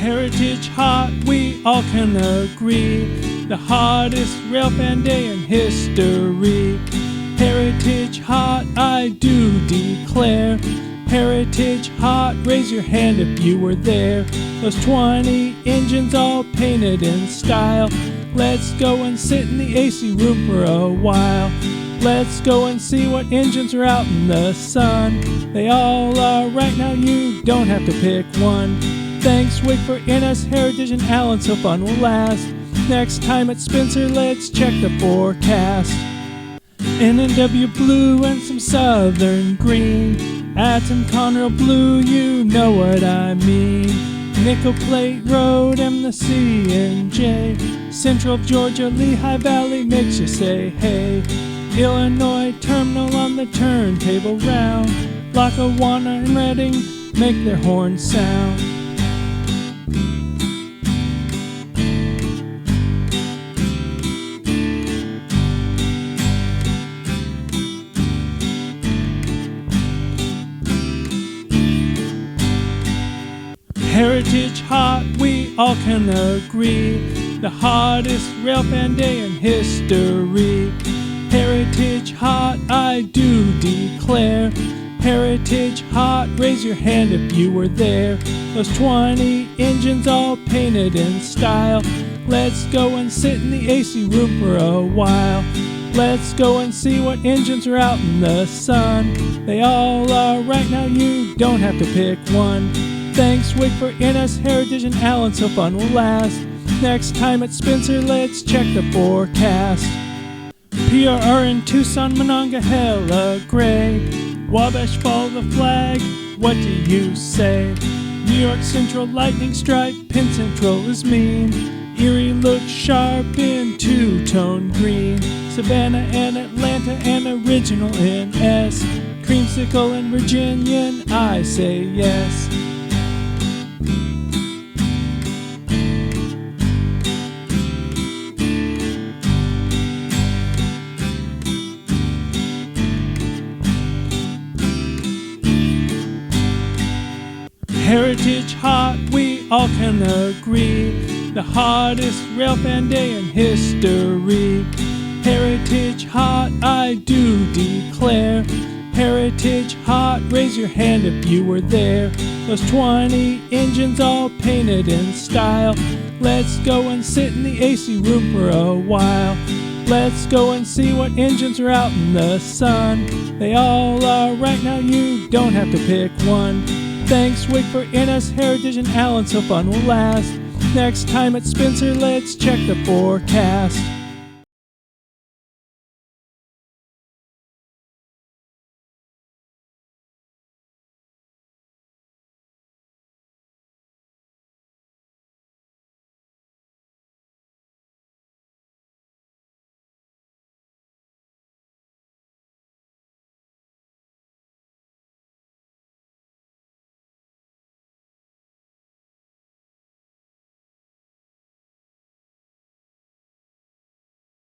Heritage hot, we all can agree. The hottest railfan day in history. Heritage hot, I do declare. Heritage hot, raise your hand if you were there. Those 20 engines all painted in style. Let's go and sit in the AC room for a while. Let's go and see what engines are out in the sun. They all are right now, you don't have to pick one. Thanks Wick for NS Heritage and Allen, so fun will last. Next time at Spencer, let's check the forecast. N&W blue and some southern green. Atom Conrail blue, you know what I mean. Nickel Plate Road, M the C and J. Central Georgia, Lehigh Valley makes you say hey. Illinois Terminal on the turntable round. Lackawanna and Reading make their horns sound. Heritage hot, we all can agree. The hottest railfan day in history. Heritage hot, I do declare. Heritage hot, raise your hand if you were there. Those 20 engines all painted in style. Let's go and sit in the AC room for a while. Let's go and see what engines are out in the sun. They all are right now, you don't have to pick one. Thanks Wick for NS Heritage and Allen, so fun will last. Next time at Spencer, let's check the forecast. PRR in Tucson, Monongahela gray. Wabash follow the flag, what do you say? New York Central lightning strike, Penn Central is mean. Erie looks sharp in two-tone green. Savannah and Atlanta and original in S. Creamsicle and Virginian, I say yes. Heritage hot, we all can agree. The hottest railfan day in history. Heritage hot, I do declare. Heritage hot, raise your hand if you were there. Those 20 engines all painted in style. Let's go and sit in the AC room for a while. Let's go and see what engines are out in the sun. They all are right now, you don't have to pick one. Thanks Wick for NS Heritage and Allen, so fun will last. Next time at Spencer, let's check the forecast.